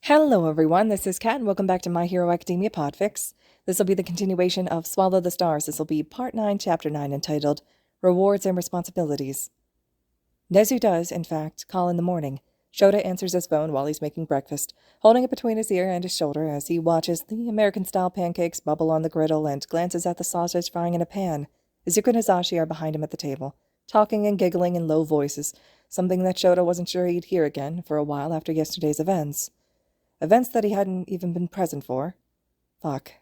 Hello everyone, this is Kat and welcome back to My Hero Academia Podfic. This will be the continuation of Swallow the Stars. This will be Part 9, Chapter 9, entitled Rewards and Responsibilities. Nezu does, in fact, call in the morning. Shota answers his phone while he's making breakfast, holding it between his ear and his shoulder as he watches the American-style pancakes bubble on the griddle and glances at the sausage frying in a pan. Izuku and Hizashi are behind him at the table, talking and giggling in low voices, something that Shota wasn't sure he'd hear again for a while after yesterday's events. Events that he hadn't even been present for. Fuck.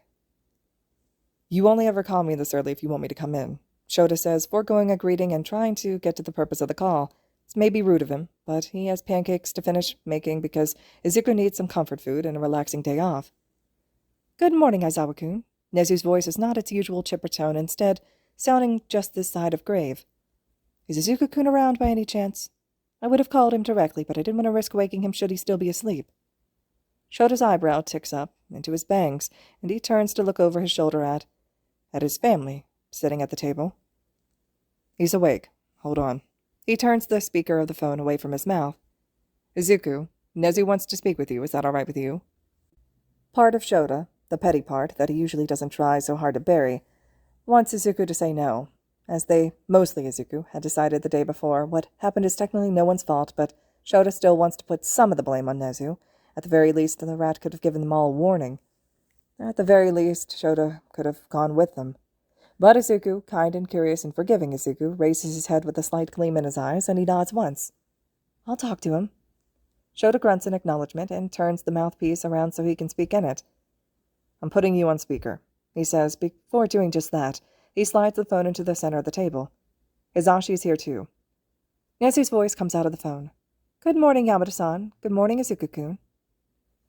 You only ever call me this early if you want me to come in, Shota says, foregoing a greeting and trying to get to the purpose of the call. It's maybe rude of him, but he has pancakes to finish making because Izuku needs some comfort food and a relaxing day off. Good morning, Aizawa-kun. Nezu's voice is not its usual chipper tone, instead sounding just this side of grave. Is Izuku-kun around by any chance? I would have called him directly, but I didn't want to risk waking him should he still be asleep. Shota's eyebrow ticks up into his bangs, and he turns to look over his shoulder at his family, sitting at the table. He's awake. Hold on. He turns the speaker of the phone away from his mouth. Izuku, Nezu wants to speak with you. Is that all right with you? Part of Shota, the petty part that he usually doesn't try so hard to bury, wants Izuku to say no, as they, mostly Izuku, had decided the day before. What happened is technically no one's fault, but Shota still wants to put some of the blame on Nezu. At the very least, the rat could have given them all a warning. At the very least, Shota could have gone with them. But Izuku, kind and curious and forgiving Izuku, raises his head with a slight gleam in his eyes, and he nods once. I'll talk to him. Shota grunts in acknowledgement and turns the mouthpiece around so he can speak in it. I'm putting you on speaker, he says. Before doing just that, he slides the phone into the center of the table. Hizashi is here too. Nezu's voice comes out of the phone. Good morning, Yamada-san. Good morning, Izuku-kun.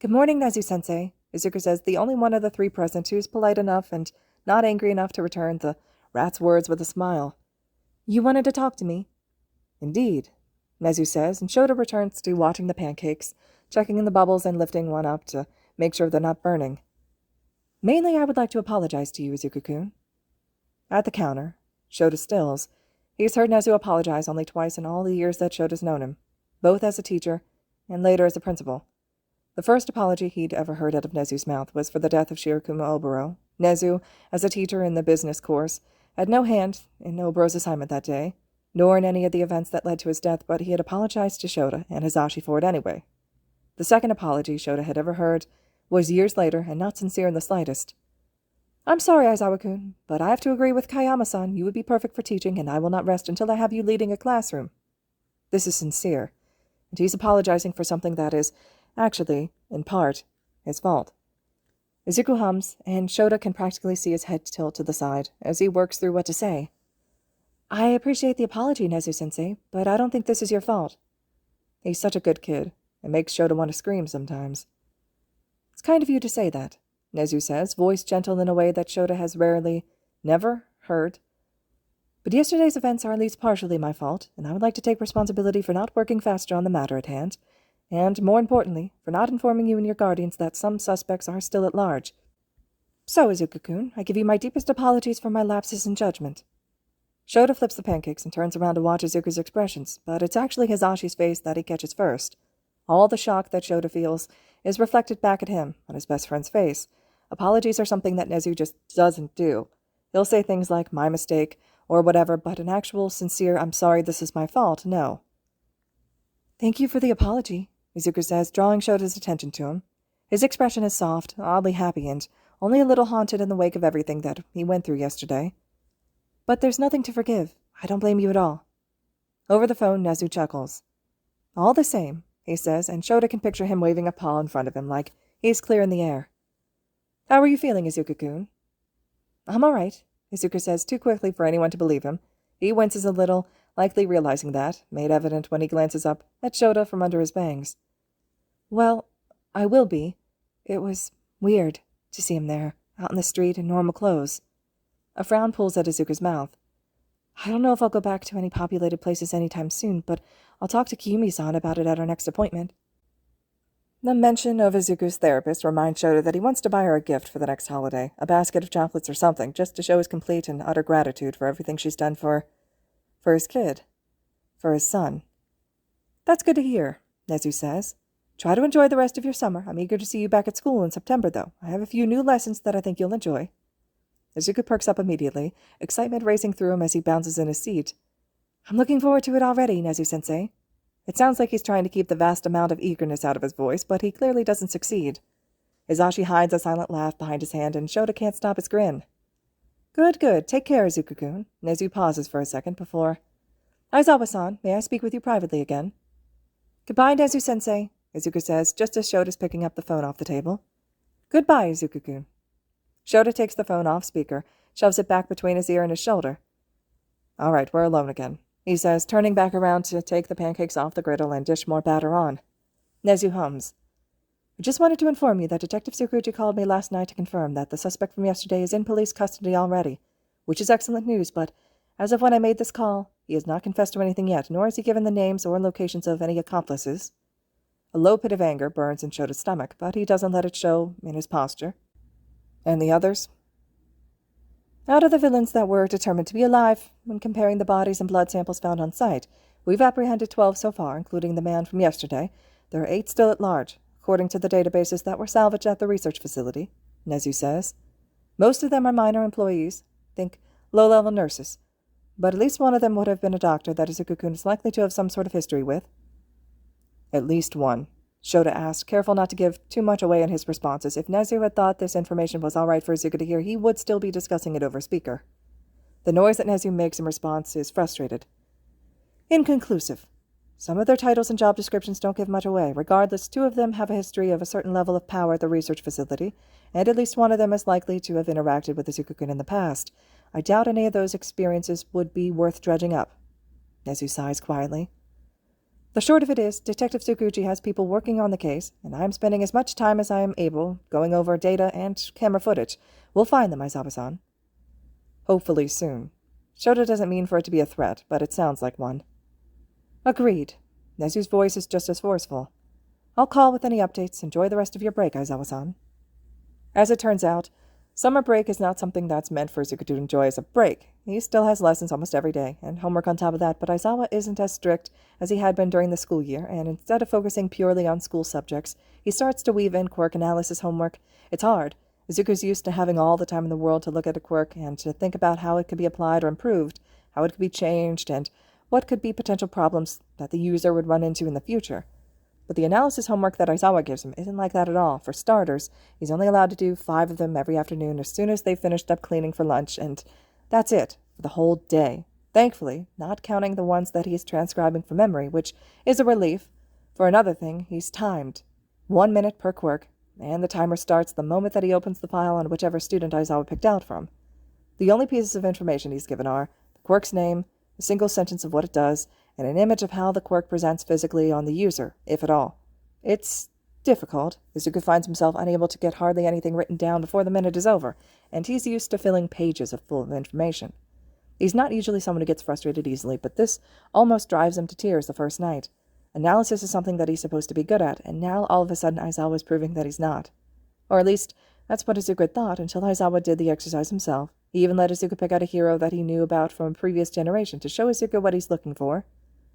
Good morning, Nezu-sensei, Izuku says, the only one of the three present who's polite enough and not angry enough to return the rat's words with a smile. You wanted to talk to me? Indeed, Nezu says, and Shota returns to watching the pancakes, checking in the bubbles and lifting one up to make sure they're not burning. Mainly, I would like to apologize to you, Izuku-kun. At the counter, Shota stills. He's heard Nezu apologize only twice in all the years that Shota's known him, both as a teacher and later as a principal. The first apology he'd ever heard out of Nezu's mouth was for the death of Shirokuma Oboro. Nezu, as a teacher in the business course, had no hand in Oboro's assignment that day, nor in any of the events that led to his death, but he had apologized to Shota and Hizashi for it anyway. The second apology Shota had ever heard was years later and not sincere in the slightest. I'm sorry, Aizawa-kun, but I have to agree with Kayama-san. You would be perfect for teaching, and I will not rest until I have you leading a classroom. This is sincere, and he's apologizing for something that is actually, in part, his fault. Izuku hums, and Shota can practically see his head tilt to the side as he works through what to say. I appreciate the apology, Nezu-sensei, but I don't think this is your fault. He's such a good kid. It makes Shota want to scream sometimes. It's kind of you to say that, Nezu says, voice gentle in a way that Shota has never heard. But yesterday's events are at least partially my fault, and I would like to take responsibility for not working faster on the matter at hand. And, more importantly, for not informing you and your guardians that some suspects are still at large. So, Izuku-kun, I give you my deepest apologies for my lapses in judgment. Shota flips the pancakes and turns around to watch Izuku's expressions, but it's actually Hizashi's face that he catches first. All the shock that Shota feels is reflected back at him, on his best friend's face. Apologies are something that Nezu just doesn't do. He'll say things like, my mistake, or whatever, but an actual, sincere, I'm sorry, this is my fault, no. Thank you for the apology, Izuku says, drawing Shota's attention to him. His expression is soft, oddly happy, and only a little haunted in the wake of everything that he went through yesterday. But there's nothing to forgive. I don't blame you at all. Over the phone, Nezu chuckles. All the same, he says, and Shota can picture him waving a paw in front of him like he's clear in the air. How are you feeling, Izuku-kun? I'm all right, Izuku says too quickly for anyone to believe him. He winces a little, likely realizing that, made evident when he glances up at Shota from under his bangs. Well, I will be. It was weird to see him there, out in the street in normal clothes. A frown pulls at Izuku's mouth. I don't know if I'll go back to any populated places anytime soon, but I'll talk to Kiyumi-san about it at our next appointment. The mention of Izuku's therapist reminds Shota that he wants to buy her a gift for the next holiday, a basket of chocolates or something, just to show his complete and utter gratitude for everything she's done for his kid. For his son. That's good to hear, Nezu says. Try to enjoy the rest of your summer. I'm eager to see you back at school in September, though. I have a few new lessons that I think you'll enjoy." Izuku perks up immediately, excitement racing through him as he bounces in his seat. "I'm looking forward to it already, Nezu-sensei." It sounds like he's trying to keep the vast amount of eagerness out of his voice, but he clearly doesn't succeed. Izashi hides a silent laugh behind his hand, and Shota can't stop his grin. "Good, good. Take care, Izuku-kun." Nezu pauses for a second before... "Aizawa-san, may I speak with you privately again?" "Goodbye, Nezu-sensei," Izuku says, just as Shota's picking up the phone off the table. "Goodbye, Izuku-kun." Shota takes the phone off speaker, shoves it back between his ear and his shoulder. "All right, we're alone again," he says, turning back around to take the pancakes off the griddle and dish more batter on. Nezu hums. "I just wanted to inform you that Detective Tsukuji called me last night to confirm that the suspect from yesterday is in police custody already, which is excellent news, but as of when I made this call, he has not confessed to anything yet, nor has he given the names or locations of any accomplices." A low pit of anger burns in Shota's stomach, but he doesn't let it show in his posture. "And the others?" "Out of the villains that were determined to be alive, when comparing the bodies and blood samples found on site, we've apprehended 12 so far, including the man from yesterday. There are 8 still at large, according to the databases that were salvaged at the research facility," Nezu says. "Most of them are minor employees, think low-level nurses, but at least one of them would have been a doctor that Izuku-kun is likely to have some sort of history with." "At least one?" Shota asked, careful not to give too much away in his responses. If Nezu had thought this information was all right for Izuku to hear, he would still be discussing it over speaker. The noise that Nezu makes in response is frustrated. "Inconclusive. Some of their titles and job descriptions don't give much away. Regardless, 2 of them have a history of a certain level of power at the research facility, and at least one of them is likely to have interacted with Izuku-kun in the past. I doubt any of those experiences would be worth dredging up." Nezu sighs quietly. "The short of it is, Detective Tsukuji has people working on the case, and I am spending as much time as I am able going over data and camera footage. We'll find them, Aizawa-san." "Hopefully soon." Shota doesn't mean for it to be a threat, but it sounds like one. "Agreed." Nezu's voice is just as forceful. "I'll call with any updates. Enjoy the rest of your break, Aizawa-san." As it turns out, summer break is not something that's meant for Izuku to enjoy as a break. He still has lessons almost every day, and homework on top of that, but Aizawa isn't as strict as he had been during the school year, and instead of focusing purely on school subjects, he starts to weave in quirk analysis homework. It's hard. Izuku's used to having all the time in the world to look at a quirk and to think about how it could be applied or improved, how it could be changed, and what could be potential problems that the user would run into in the future. But the analysis homework that Aizawa gives him isn't like that at all. For starters, he's only allowed to do 5 of them every afternoon as soon as they've finished up cleaning for lunch, and that's it for the whole day. Thankfully, not counting the ones that he's transcribing from memory, which is a relief. For another thing, he's timed. 1 minute per quirk, and the timer starts the moment that he opens the file on whichever student Aizawa picked out from. The only pieces of information he's given are the quirk's name, a single sentence of what it does, and an image of how the quirk presents physically on the user, if at all. It's difficult. Izuku finds himself unable to get hardly anything written down before the minute is over, and he's used to filling pages full of information. He's not usually someone who gets frustrated easily, but this almost drives him to tears the first night. Analysis is something that he's supposed to be good at, and now all of a sudden Aizawa is proving that he's not. Or at least, that's what Izuku had thought until Aizawa did the exercise himself. He even let Izuku pick out a hero that he knew about from a previous generation to show Izuku what he's looking for.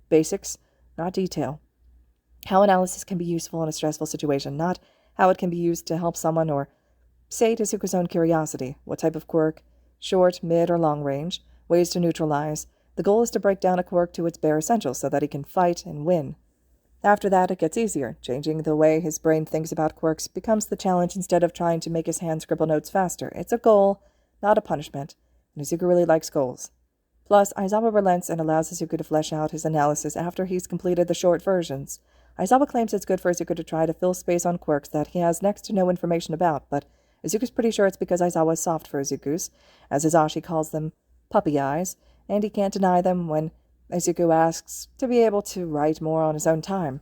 Basics, not detail. How analysis can be useful in a stressful situation, not how it can be used to help someone or sate Izuku's own curiosity. What type of quirk? Short, mid, or long range? Ways to neutralize. The goal is to break down a quirk to its bare essentials so that he can fight and win. After that, it gets easier. Changing the way his brain thinks about quirks becomes the challenge instead of trying to make his hand scribble notes faster. It's a goal, not a punishment, and Izuku really likes goals. Plus, Aizawa relents and allows Izuku to flesh out his analysis after he's completed the short versions. Aizawa claims it's good for Izuku to try to fill space on quirks that he has next to no information about, but Izuku's pretty sure it's because Aizawa is soft for Izuku's, as Hizashi calls them, puppy eyes, and he can't deny them when Izuku asks to be able to write more on his own time.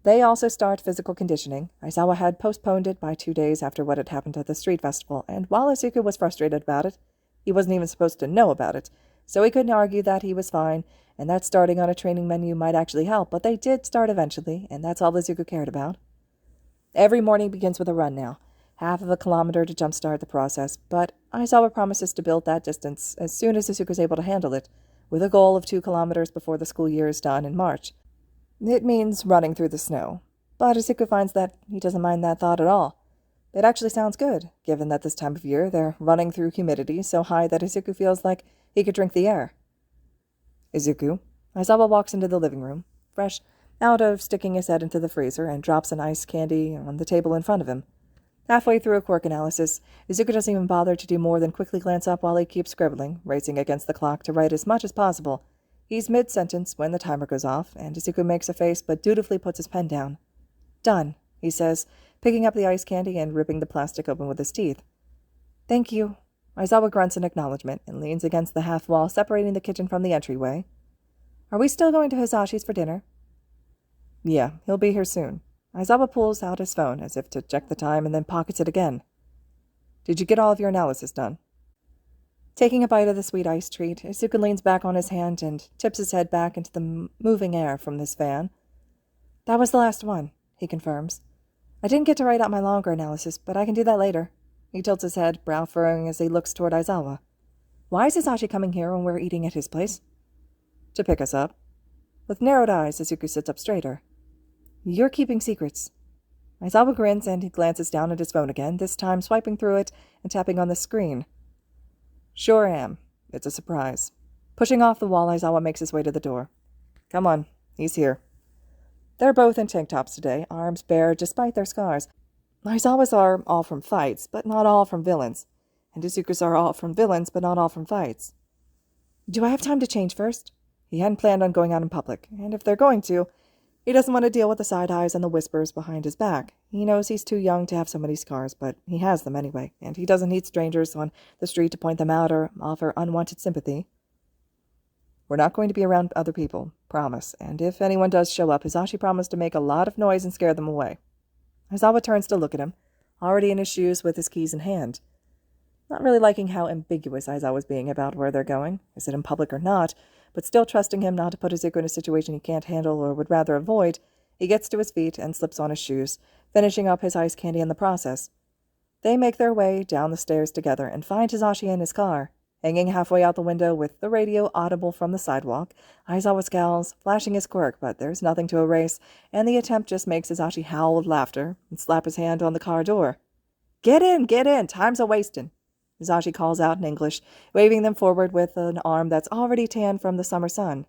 They also start physical conditioning. Aizawa had postponed it by 2 days after what had happened at the street festival, and while Izuku was frustrated about it, he wasn't even supposed to know about it, so he couldn't argue that he was fine, and that starting on a training menu might actually help, but they did start eventually, and that's all Izuku cared about. Every morning begins with a run now, half of a kilometer to jumpstart the process, but Aizawa promises to build that distance as soon as Izuku is able to handle it, with a goal of 2 kilometers before the school year is done in March. It means running through the snow. But Izuku finds that he doesn't mind that thought at all. It actually sounds good, given that this time of year they're running through humidity so high that Izuku feels like he could drink the air. Izuku. Aizawa walks into the living room, fresh out of sticking his head into the freezer, and drops an ice candy on the table in front of him. Halfway through a Quirk analysis, Izuku doesn't even bother to do more than quickly glance up while he keeps scribbling, racing against the clock to write as much as possible. He's mid-sentence when the timer goes off, and Izuku makes a face but dutifully puts his pen down. Done, he says, picking up the ice candy and ripping the plastic open with his teeth. Thank you. Aizawa grunts in acknowledgement and leans against the half wall separating the kitchen from the entryway. Are we still going to Hisashi's for dinner? Yeah, he'll be here soon. Aizawa pulls out his phone as if to check the time and then pockets it again. Did you get all of your analysis done? Taking a bite of the sweet ice treat, Izuku leans back on his hand and tips his head back into the moving air from this fan. That was the last one, he confirms. I didn't get to write out my longer analysis, but I can do that later. He tilts his head, brow furrowing as he looks toward Aizawa. Why is Hisashi coming here when we're eating at his place? To pick us up. With narrowed eyes, Izuku sits up straighter. You're keeping secrets. Aizawa grins and he glances down at his phone again, this time swiping through it and tapping on the screen. Sure am. It's a surprise. Pushing off the wall, Aizawa makes his way to the door. Come on, he's here. They're both in tank tops today, arms bare despite their scars. Aizawa's are all from fights, but not all from villains. And Izuku's are all from villains, but not all from fights. Do I have time to change first? He hadn't planned on going out in public, and if they're going to, he doesn't want to deal with the side eyes and the whispers behind his back. He knows he's too young to have so many scars, but he has them anyway, and he doesn't need strangers on the street to point them out or offer unwanted sympathy. We're not going to be around other people, promise, and if anyone does show up, Hisashi promised to make a lot of noise and scare them away. Aizawa turns to look at him, already in his shoes with his keys in hand. Not really liking how ambiguous Aizawa's being about where they're going, is it in public or not, but still trusting him not to put Izuku in a situation he can't handle or would rather avoid, he gets to his feet and slips on his shoes, finishing up his ice candy in the process. They make their way down the stairs together and find Hisashi in his car. Hanging halfway out the window with the radio audible from the sidewalk, Aizawa scowls, flashing his quirk, but there's nothing to erase, and the attempt just makes Hisashi howl with laughter and slap his hand on the car door. Get in! Time's a-wastin'! Hisashi calls out in English, waving them forward with an arm that's already tanned from the summer sun.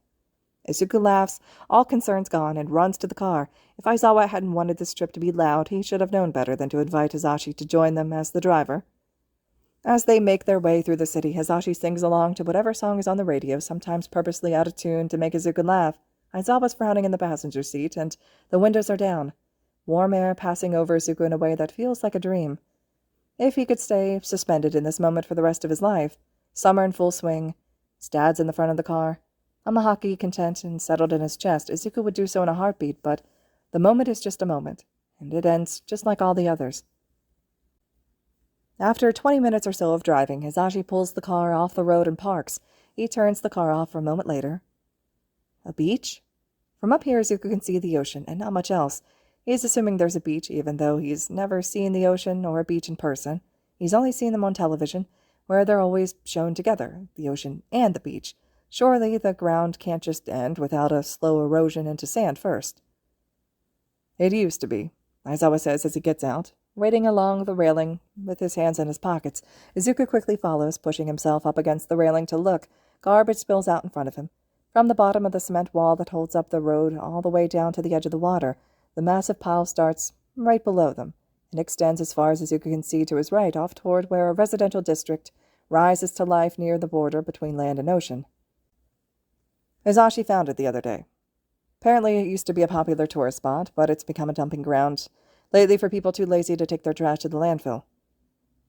Izuku laughs, all concerns gone, and runs to the car. If Aizawa hadn't wanted this trip to be loud, he should have known better than to invite Hisashi to join them as the driver. As they make their way through the city, Hisashi sings along to whatever song is on the radio, sometimes purposely out of tune to make Izuku laugh. Aizawa's frowning in the passenger seat, and the windows are down. Warm air passing over Izuku in a way that feels like a dream. If he could stay suspended in this moment for the rest of his life, summer in full swing, his dad's in the front of the car, Amahaki content and settled in his chest, Izuku would do so in a heartbeat, but the moment is just a moment, and it ends just like all the others. After 20 minutes or so of driving, Hisashi pulls the car off the road and parks. He turns the car off for a moment later. A beach? From up here, Izuku can see the ocean, and not much else. He's assuming there's a beach, even though he's never seen the ocean or a beach in person. He's only seen them on television, where they're always shown together, the ocean and the beach. Surely the ground can't just end without a slow erosion into sand first. It used to be, Aizawa says as he gets out. Waiting along the railing with his hands in his pockets, Izuku quickly follows, pushing himself up against the railing to look. Garbage spills out in front of him. From the bottom of the cement wall that holds up the road all the way down to the edge of the water, the massive pile starts right below them and extends as far as Izuku can see to his right, off toward where a residential district rises to life near the border between land and ocean. Hisashi found it the other day. Apparently it used to be a popular tourist spot, but it's become a dumping ground lately for people too lazy to take their trash to the landfill.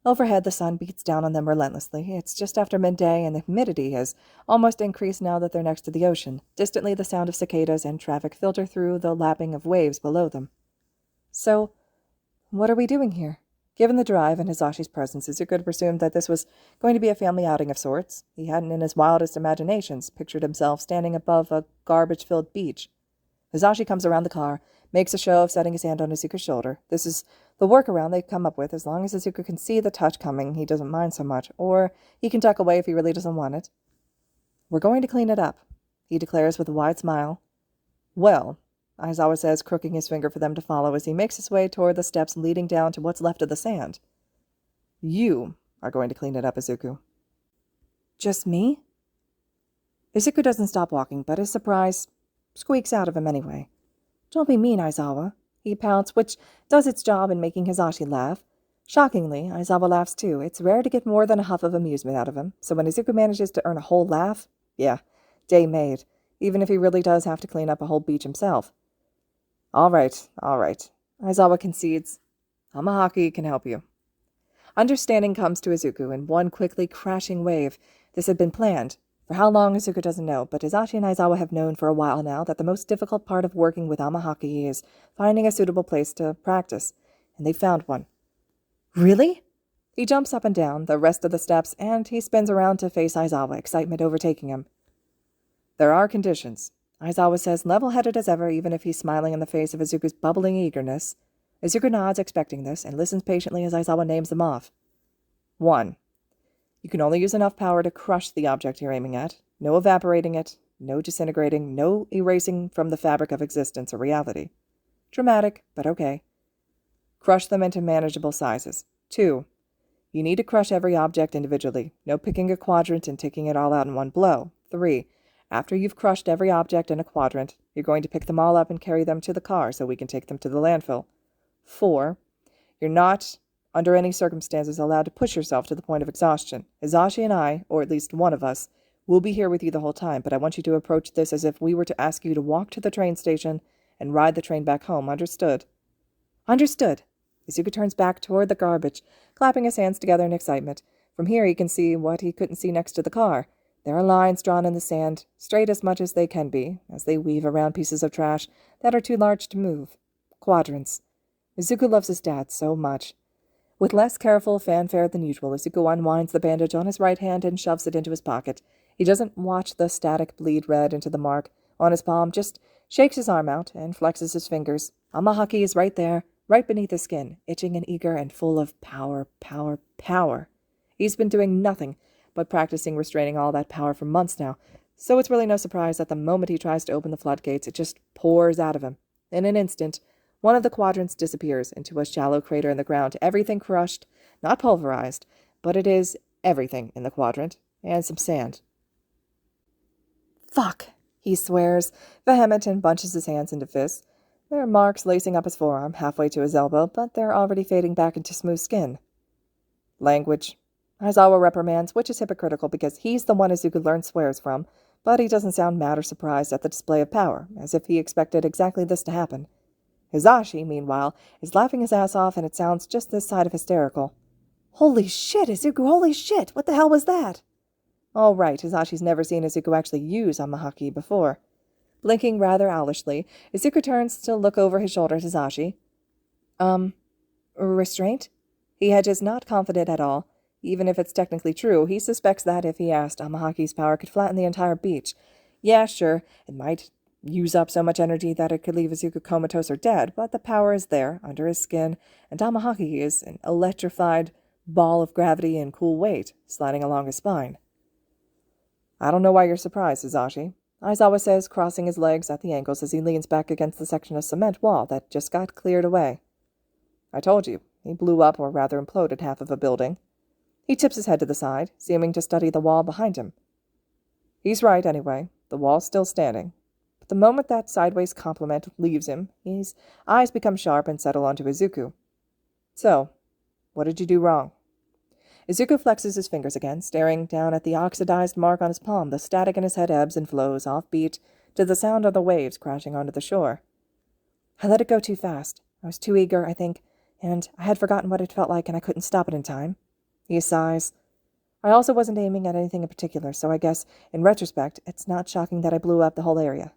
Overhead, the sun beats down on them relentlessly. It's just after midday, and the humidity has almost increased now that they're next to the ocean. Distantly, the sound of cicadas and traffic filter through the lapping of waves below them. So, what are we doing here? Given the drive and Hisashi's presence, Izuku had presumed that this was going to be a family outing of sorts. He hadn't in his wildest imaginations pictured himself standing above a garbage-filled beach. Hisashi comes around the car, makes a show of setting his hand on Izuku's shoulder. This is the workaround they've come up with. As long as Izuku can see the touch coming, he doesn't mind so much, or he can duck away if he really doesn't want it. We're going to clean it up, he declares with a wide smile. Well, Aizawa says, crooking his finger for them to follow as he makes his way toward the steps leading down to what's left of the sand. You are going to clean it up, Izuku. Just me? Izuku doesn't stop walking, but his surprise squeaks out of him anyway. Don't be mean, Aizawa, he pouts, which does its job in making Hizashi laugh. Shockingly, Aizawa laughs too. It's rare to get more than a huff of amusement out of him, so when Izuku manages to earn a whole laugh, yeah, day made, even if he really does have to clean up a whole beach himself. All right, Aizawa concedes. Amahaki can help you. Understanding comes to Izuku in one quickly crashing wave. This had been planned. For how long, Izuku doesn't know, but Hizashi and Aizawa have known for a while now that the most difficult part of working with Amahaki is finding a suitable place to practice, and they found one. Really? He jumps up and down the rest of the steps, and he spins around to face Aizawa, excitement overtaking him. There are conditions, Aizawa says, level-headed as ever, even if he's smiling in the face of Izuku's bubbling eagerness. Izuku nods, expecting this, and listens patiently as Aizawa names them off. 1. You can only use enough power to crush the object you're aiming at. No evaporating it, no disintegrating, no erasing from the fabric of existence or reality. Dramatic, but okay. Crush them into manageable sizes. 2. You need to crush every object individually. No picking a quadrant and taking it all out in one blow. 3. After you've crushed every object in a quadrant, you're going to pick them all up and carry them to the car so we can take them to the landfill. 4. You're not, under any circumstances, allowed to push yourself to the point of exhaustion. Hizashi and I, or at least one of us, will be here with you the whole time, but I want you to approach this as if we were to ask you to walk to the train station and ride the train back home. Understood? Understood. Izuku turns back toward the garbage, clapping his hands together in excitement. From here he can see what he couldn't see next to the car. There are lines drawn in the sand, straight as much as they can be, as they weave around pieces of trash that are too large to move. Quadrants. Izuku loves his dad so much. With less careful fanfare than usual, Izuku unwinds the bandage on his right hand and shoves it into his pocket. He doesn't watch the static bleed red into the mark on his palm, just shakes his arm out and flexes his fingers. Amahaki is right there, right beneath his skin, itching and eager and full of power. He's been doing nothing but practicing restraining all that power for months now, so it's really no surprise that the moment he tries to open the floodgates, it just pours out of him. In an instant, one of the quadrants disappears into a shallow crater in the ground, everything crushed, not pulverized, but it is everything in the quadrant, and some sand. Fuck, he swears, vehement, and bunches his hands into fists. There are marks lacing up his forearm, halfway to his elbow, but they're already fading back into smooth skin. Language. Aizawa reprimands, which is hypocritical because he's the one Izuku learned swears from, but he doesn't sound mad or surprised at the display of power, as if he expected exactly this to happen. Hizashi, meanwhile, is laughing his ass off, and it sounds just this side of hysterical. Holy shit, Izuku, holy shit! What the hell was that? All right, Hizashi's never seen Izuku actually use Amahaki before. Blinking rather owlishly, Izuku turns to look over his shoulder at Hizashi. Restraint? He hedges, not confident at all. Even if it's technically true, he suspects that if he asked, Amahaki's power could flatten the entire beach. Yeah, sure, it might use up so much energy that it could leave Izuku comatose or dead, but the power is there, under his skin, and Amahaki is an electrified ball of gravity and cool weight, sliding along his spine. I don't know why you're surprised, Hizashi, Aizawa says, crossing his legs at the ankles as he leans back against the section of cement wall that just got cleared away. I told you, he blew up, or rather imploded, half of a building. He tips his head to the side, seeming to study the wall behind him. He's right, anyway. The wall's still standing. But the moment that sideways compliment leaves him, his eyes become sharp and settle onto Izuku. So, what did you do wrong? Izuku flexes his fingers again, staring down at the oxidized mark on his palm. The static in his head ebbs and flows, offbeat, to the sound of the waves crashing onto the shore. I let it go too fast. I was too eager, I think, and I had forgotten what it felt like, and I couldn't stop it in time. He sighs. I also wasn't aiming at anything in particular, so I guess, in retrospect, it's not shocking that I blew up the whole area.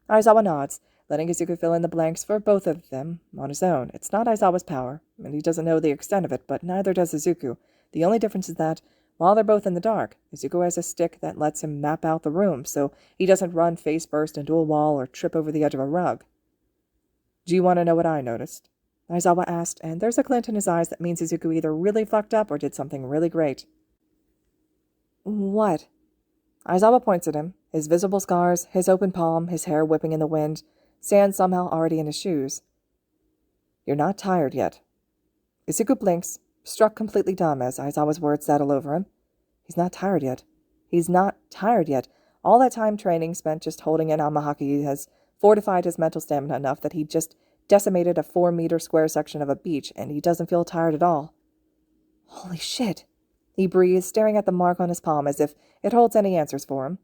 Aizawa nods, letting Izuku fill in the blanks for both of them on his own. It's not Aizawa's power, and he doesn't know the extent of it, but neither does Izuku. The only difference is that, while they're both in the dark, Izuku has a stick that lets him map out the room, so he doesn't run face first into a wall or trip over the edge of a rug. Do you want to know what I noticed? Aizawa asked, and there's a glint in his eyes that means Izuku either really fucked up or did something really great. What? Aizawa points at him, his visible scars, his open palm, his hair whipping in the wind. sand somehow already in his shoes. "You're not tired yet." Izuku blinks, struck completely dumb as Aizawa's words settle over him. He's not tired yet. He's not tired yet. All that time training spent just holding in Amahaki has fortified his mental stamina enough that he just decimated a 4-meter square section of a beach, and he doesn't feel tired at all. "Holy shit," he breathes, staring at the mark on his palm as if it holds any answers for him.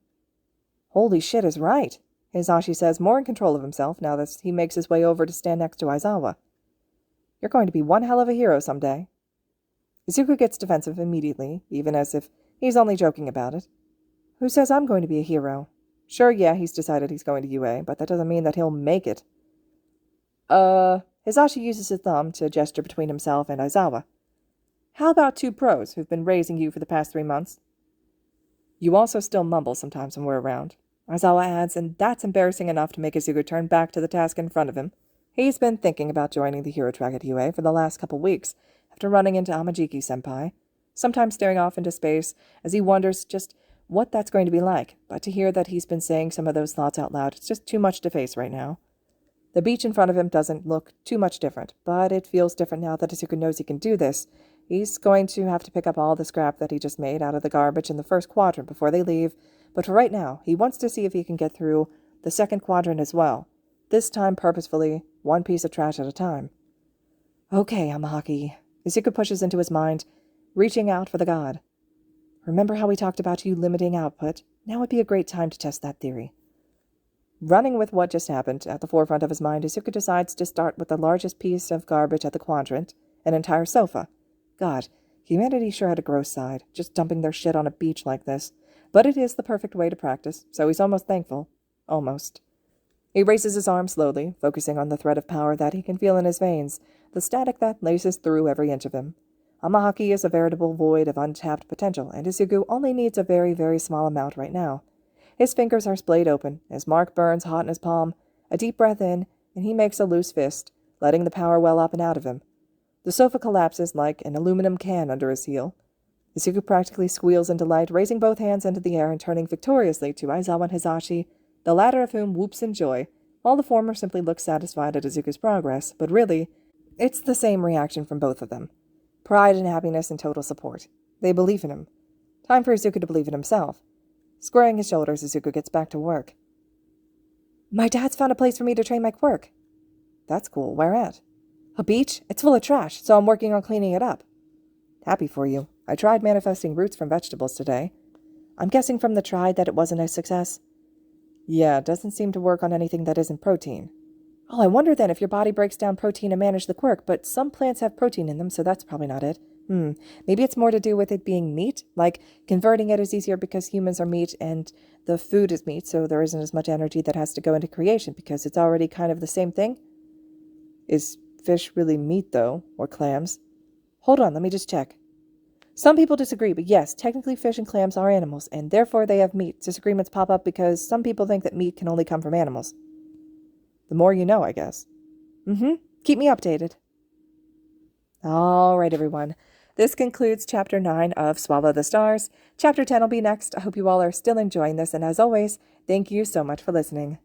"Holy shit is right," Hisashi says, more in control of himself now that he makes his way over to stand next to Aizawa. "You're going to be one hell of a hero someday." Izuku gets defensive immediately, even as if he's only joking about it. "Who says I'm going to be a hero?" Sure, yeah, he's decided he's going to UA, but that doesn't mean that he'll make it. Hisashi uses his thumb to gesture between himself and Aizawa. "How about 2 pros who've been raising you for the past 3 months? You also still mumble sometimes when we're around," Aizawa adds, and that's embarrassing enough to make Izuku turn back to the task in front of him. He's been thinking about joining the hero track at UA for the last couple weeks, after running into Amajiki-senpai, sometimes staring off into space as he wonders just what that's going to be like, but to hear that he's been saying some of those thoughts out loud, it's just too much to face right now. The beach in front of him doesn't look too much different, but it feels different now that Izuku knows he can do this. He's going to have to pick up all the scrap that he just made out of the garbage in the first quadrant before they leave, but for right now, he wants to see if he can get through the second quadrant as well, this time purposefully, 1 piece of trash at a time. "Okay, Amahaki," Izuku pushes into his mind, reaching out for the god. "Remember how we talked about you limiting output? Now would be a great time to test that theory." Running with what just happened at the forefront of his mind, Izuku decides to start with the largest piece of garbage at the quadrant, an entire sofa. God, humanity sure had a gross side, just dumping their shit on a beach like this. But it is the perfect way to practice, so he's almost thankful. Almost. He raises his arm slowly, focusing on the thread of power that he can feel in his veins, the static that laces through every inch of him. Amahaki is a veritable void of untapped potential, and Izuku only needs a very, very small amount right now. His fingers are splayed open, his mark burns hot in his palm, a deep breath in, and he makes a loose fist, letting the power well up and out of him. The sofa collapses like an aluminum can under his heel. Izuku practically squeals in delight, raising both hands into the air and turning victoriously to Aizawa and Hisashi, the latter of whom whoops in joy, while the former simply looks satisfied at Izuku's progress, but really, it's the same reaction from both of them. Pride and happiness and total support. They believe in him. Time for Izuku to believe in himself. Squaring his shoulders, Izuku gets back to work. "My dad's found a place for me to train my quirk." "That's cool. Where at?" "A beach. It's full of trash, so I'm working on cleaning it up." "Happy for you. I tried manifesting roots from vegetables today. I'm guessing from the try that it wasn't a success." "Yeah, it doesn't seem to work on anything that isn't protein." "Oh, I wonder then if your body breaks down protein to manage the quirk, but some plants have protein in them, so that's probably not it. Maybe it's more to do with it being meat, like converting it is easier because humans are meat and the food is meat, so there isn't as much energy that has to go into creation because it's already kind of the same thing." "Is fish really meat, though, or clams?" "Hold on, let me just check." "Some people disagree, but yes, technically fish and clams are animals, and therefore they have meat. Disagreements pop up because some people think that meat can only come from animals." "The more you know, I guess." Keep me updated." All right, everyone. This concludes Chapter 9 of Swallow the Stars. Chapter 10 will be next. I hope you all are still enjoying this, and as always, thank you so much for listening.